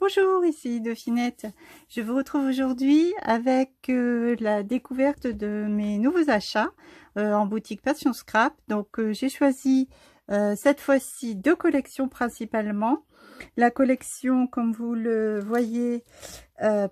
Bonjour, ici Dauphinette. Je vous retrouve aujourd'hui avec la découverte de mes nouveaux achats en boutique Passion Scrap. Donc j'ai choisi cette fois-ci deux collections principalement. La collection, comme vous le voyez,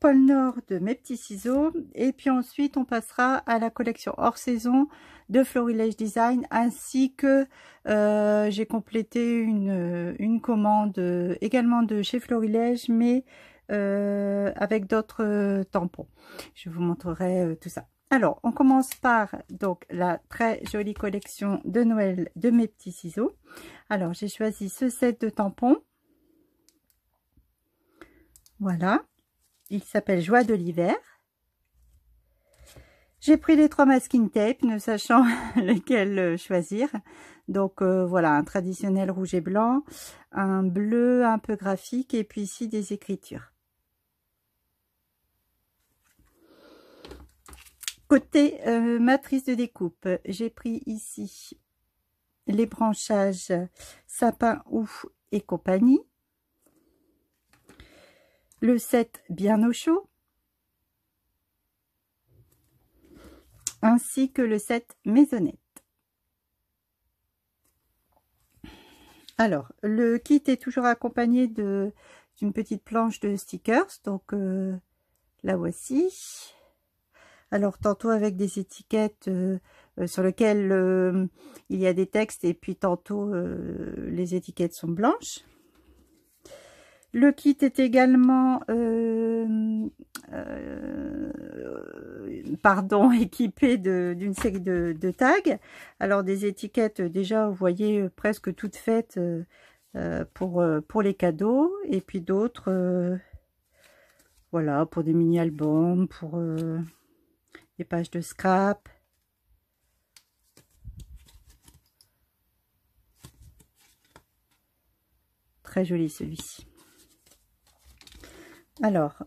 Pôle Nord de Mes Petits Ciseaux. Et puis ensuite, on passera à la collection hors saison de Florilège Design, ainsi que j'ai complété une commande également de chez Florilège, mais avec d'autres tampons. Je vous montrerai tout ça. Alors, on commence par donc la très jolie collection de Noël de Mes Petits Ciseaux. Alors, j'ai choisi ce set de tampons. Voilà, il s'appelle Joie de l'hiver. J'ai pris les 3 masking tape, ne sachant lesquels choisir. Donc voilà, un traditionnel rouge et blanc, un bleu un peu graphique et puis ici des écritures. Côté matrice de découpe, j'ai pris ici les branchages sapin ouf et compagnie. Le set bien au chaud, ainsi que le set maisonnette. Alors, le kit est toujours accompagné d'une petite planche de stickers, donc la voici. Alors, tantôt avec des étiquettes sur lesquelles il y a des textes, et puis tantôt les étiquettes sont blanches. Le kit est également équipé d'une série de tags. Alors des étiquettes déjà, vous voyez, presque toutes faites pour les cadeaux. Et puis d'autres, voilà, pour des mini-albums, pour des pages de scrap. Très joli celui-ci. Alors,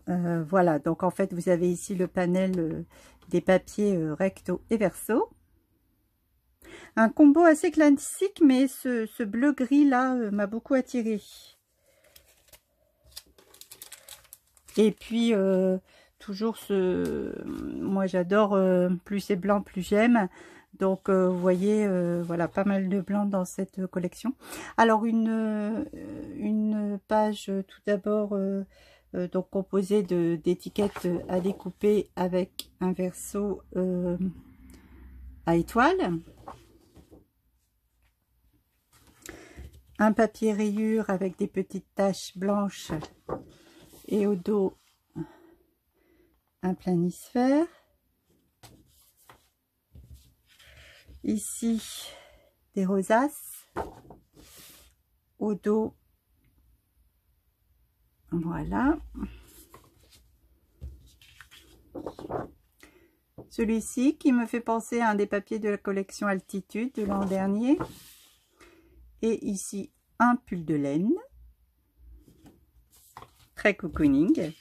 voilà, donc en fait, vous avez ici le panel des papiers recto et verso. Un combo assez classique, mais ce bleu-gris là m'a beaucoup attiré. Et puis, toujours moi j'adore, plus c'est blanc, plus j'aime. Donc, vous voyez, voilà, pas mal de blanc dans cette collection. Alors, une page tout d'abord... donc composé d'étiquettes à découper avec un verso à étoiles, un papier rayure avec des petites taches blanches et au dos un planisphère. Ici des rosaces, au dos. Voilà. Celui-ci qui me fait penser à un des papiers de la collection Altitude de l'an dernier. Et ici, un pull de laine. Très cocooning.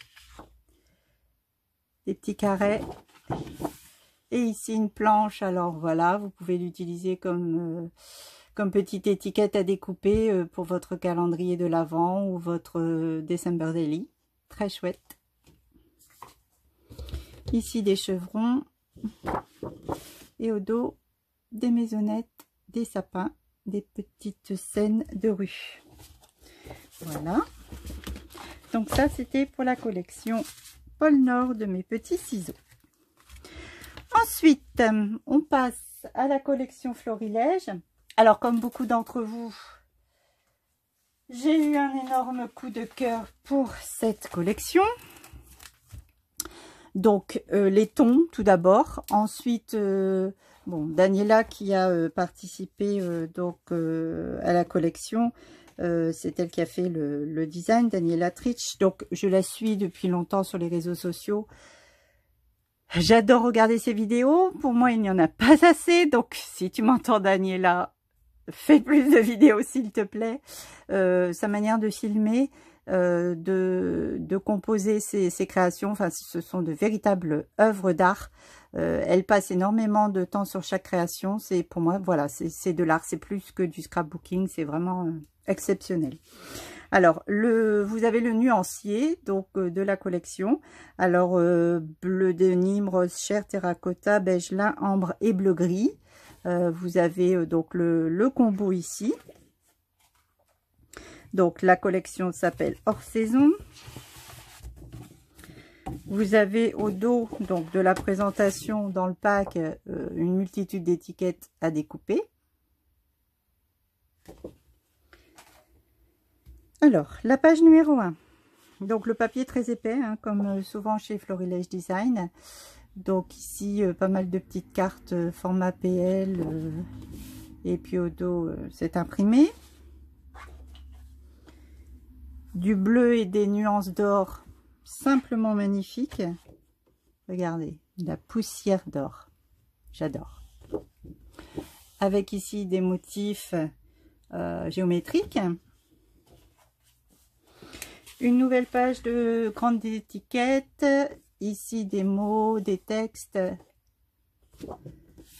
Des petits carrés. Et ici, une planche. Alors voilà, vous pouvez l'utiliser comme petite étiquette à découper pour votre calendrier de l'Avent ou votre December Daily. Très chouette. Ici des chevrons et au dos des maisonnettes, des sapins, des petites scènes de rue. Voilà. Donc ça, c'était pour la collection Pôle Nord de Mes Petits Ciseaux. Ensuite, on passe à la collection Florilège. Alors, comme beaucoup d'entre vous, j'ai eu un énorme coup de cœur pour cette collection. Donc, les tons, tout d'abord. Ensuite, bon, Daniela qui a participé à la collection. C'est elle qui a fait le design, Daniela Tritsch. Donc, je la suis depuis longtemps sur les réseaux sociaux. J'adore regarder ses vidéos. Pour moi, il n'y en a pas assez. Donc, si tu m'entends, Daniela, fais plus de vidéos s'il te plaît. Sa manière de filmer, de composer ses créations, enfin ce sont de véritables œuvres d'art. Elle passe énormément de temps sur chaque création. C'est pour moi, voilà, c'est de l'art, c'est plus que du scrapbooking, c'est vraiment exceptionnel. Alors, vous avez le nuancier, donc de la collection. Alors, bleu de Nîmes, rose chair, terracotta, beige lin, ambre et bleu gris. Vous avez donc le combo ici. Donc, la collection s'appelle Hors Saison. Vous avez au dos donc de la présentation dans le pack une multitude d'étiquettes à découper. Alors, la page numéro 1. Donc, le papier très épais, hein, comme souvent chez Florilège Design. Donc, ici, pas mal de petites cartes format PL. Et puis, au dos, c'est imprimé. Du bleu et des nuances d'or. Simplement magnifique. Regardez, la poussière d'or. J'adore. Avec ici des motifs géométriques. Une nouvelle page de grande étiquette. Ici des mots, des textes.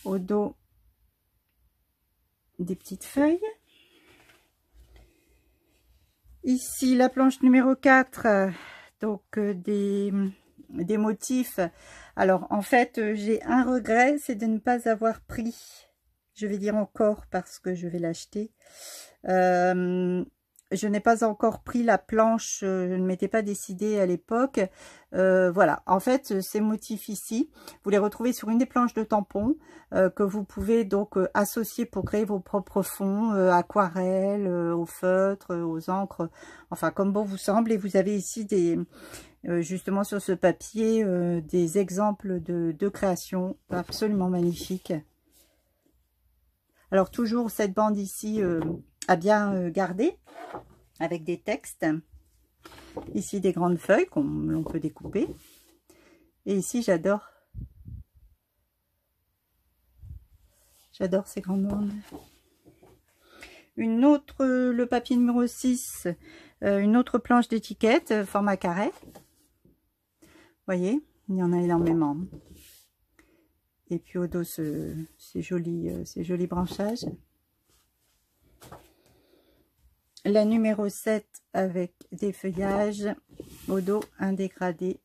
Au dos, des petites feuilles. Ici la planche numéro 4. Donc des motifs. Alors en fait j'ai un regret, c'est de ne pas avoir pris, je vais dire encore parce que je vais l'acheter, je n'ai pas encore pris la planche, je ne m'étais pas décidée à l'époque. Voilà, en fait ces motifs ici, vous les retrouvez sur une des planches de tampons que vous pouvez donc associer pour créer vos propres fonds, aquarelles, au feutre, aux encres, enfin comme bon vous semble. Et vous avez ici des justement sur ce papier des exemples de création absolument magnifiques. Alors toujours cette bande ici à bien garder avec des textes. Ici des grandes feuilles qu'on peut découper. Et ici j'adore ces grandes bandes. Une autre, le papier numéro 6, une autre planche d'étiquette format carré. Vous voyez, il y en a énormément. Et puis au dos, ces jolis branchages. La numéro 7 avec des feuillages. Au dos, un dégradé.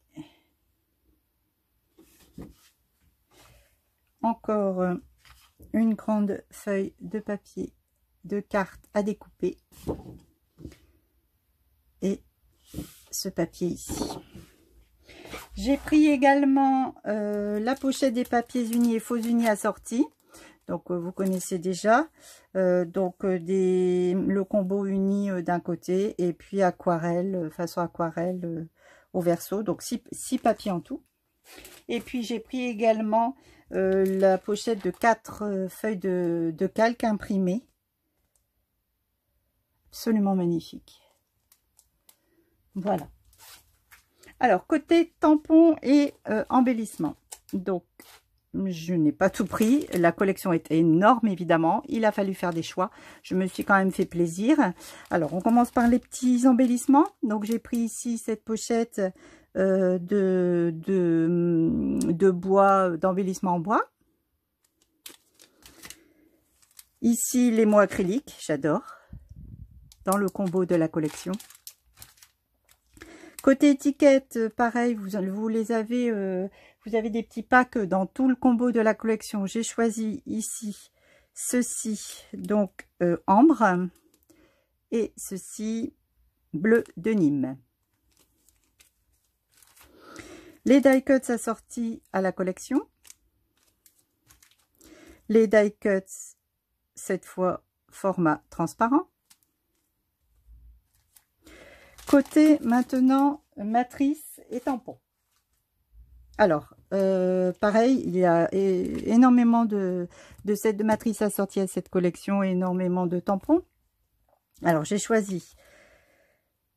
Encore une grande feuille de papier de cartes à découper. Et ce papier ici. J'ai pris également la pochette des papiers unis et faux unis assortis. Donc vous connaissez déjà. Le combo uni d'un côté et puis aquarelle, façon aquarelle au verso. Donc 6 papiers en tout. Et puis j'ai pris également la pochette de 4 feuilles de calque imprimées. Absolument magnifique. Voilà. Alors, côté tampon et embellissement. Donc, je n'ai pas tout pris. La collection est énorme, évidemment. Il a fallu faire des choix. Je me suis quand même fait plaisir. Alors, on commence par les petits embellissements. Donc, j'ai pris ici cette pochette de bois, d'embellissement en bois. Ici, les mots acryliques. J'adore. Dans le combo de la collection. Côté étiquette, pareil, vous les avez, vous avez des petits packs dans tout le combo de la collection. J'ai choisi ici ceci, donc ambre, et ceci bleu de Nîmes. Les die cuts assortis à la collection. Les die cuts, cette fois format transparent. Côté maintenant matrice et tampon. Alors pareil, il y a énormément de sets de matrices assortis à cette collection, énormément de tampons. Alors j'ai choisi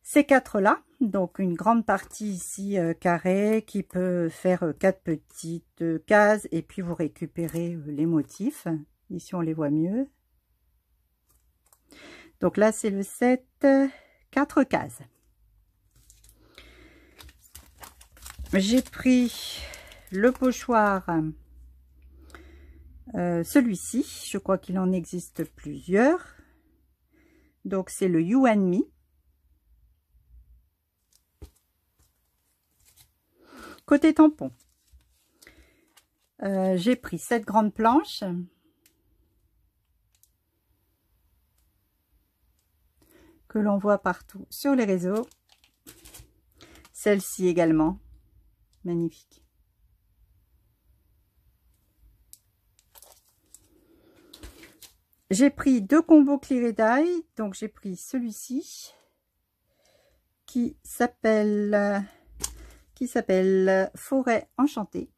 ces 4 là, donc une grande partie ici carrée qui peut faire 4 petites cases et puis vous récupérez les motifs. Ici on les voit mieux. Donc là c'est le set 4 cases. J'ai pris le pochoir, celui-ci, je crois qu'il en existe plusieurs. Donc c'est le You and Me. Côté tampon, j'ai pris cette grande planche que l'on voit partout sur les réseaux. Celle-ci également, magnifique. J'ai pris 2 combos Clear & Dye, donc j'ai pris celui-ci qui s'appelle Forêt Enchantée.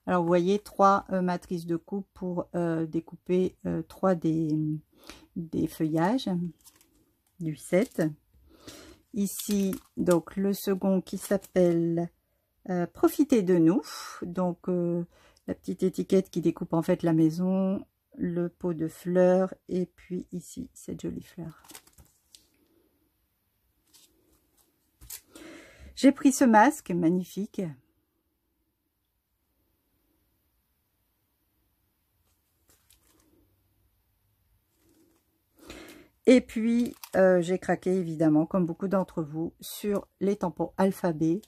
Alors vous voyez 3 matrices de coupe pour découper 3 des feuillages du set. Ici donc le second qui s'appelle Profitez de nous, donc la petite étiquette qui découpe en fait la maison, le pot de fleurs et puis ici cette jolie fleur. J'ai pris ce masque magnifique. Et puis j'ai craqué évidemment comme beaucoup d'entre vous sur les tampons alphabet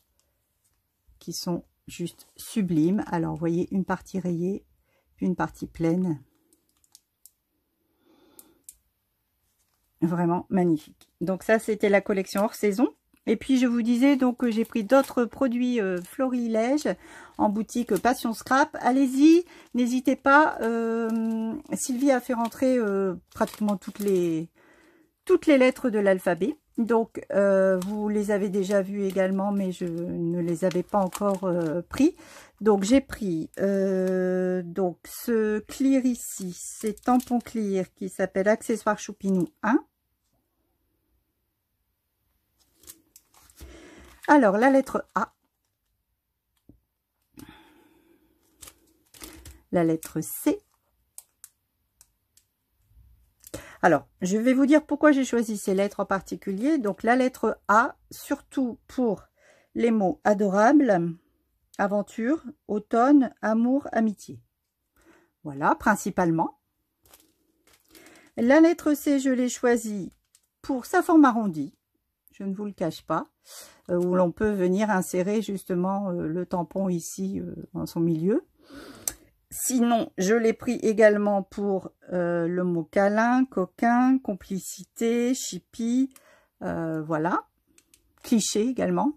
qui sont juste sublimes. Alors vous voyez une partie rayée puis une partie pleine. Vraiment magnifique. Donc ça c'était la collection hors saison. Et puis je vous disais donc que j'ai pris d'autres produits florilèges en boutique Passion Scrap. Allez-y, n'hésitez pas. Sylvie a fait rentrer pratiquement toutes les lettres de l'alphabet. Donc vous les avez déjà vues également, mais je ne les avais pas encore pris. Donc j'ai pris donc ce clear ici, c'est tampon clear qui s'appelle Accessoire Choupinou 1. Alors, la lettre A, la lettre C. Alors, je vais vous dire pourquoi j'ai choisi ces lettres en particulier. Donc, la lettre A, surtout pour les mots adorables, aventure, automne, amour, amitié. Voilà, principalement. La lettre C, je l'ai choisie pour sa forme arrondie. Je ne vous le cache pas, où l'on peut venir insérer justement le tampon ici en son milieu. Sinon, je l'ai pris également pour le mot câlin, coquin, complicité, chipie, voilà. Cliché également.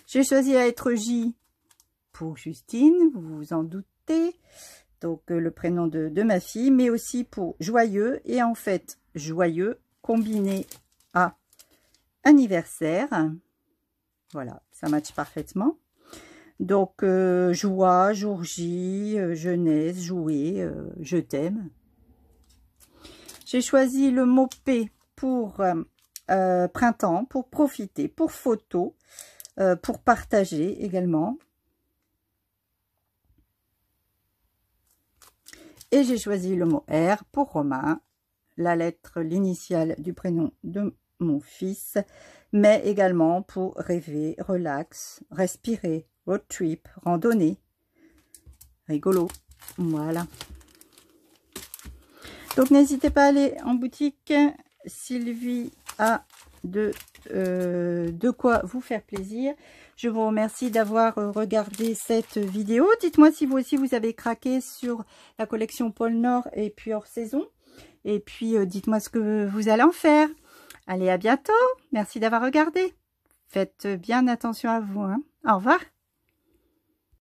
J'ai choisi la lettre J pour Justine, vous vous en doutez. Donc le prénom de ma fille, mais aussi pour joyeux. Et en fait, joyeux combiné à anniversaire, voilà, ça matche parfaitement. Donc joie, jour J, jeunesse, jouer, je t'aime. J'ai choisi le mot P pour printemps, pour profiter, pour photo, pour partager également. Et j'ai choisi le mot R pour Romain, la lettre, l'initiale du prénom de mon fils, mais également pour rêver, relax, respirer, road trip, randonnée, rigolo, voilà. Donc n'hésitez pas à aller en boutique, Sylvie a de quoi vous faire plaisir. Je vous remercie d'avoir regardé cette vidéo. Dites-moi si vous aussi vous avez craqué sur la collection Pôle Nord et puis hors saison. Et puis dites-moi ce que vous allez en faire. Allez, à bientôt. Merci d'avoir regardé. Faites bien attention à vous, hein. Au revoir.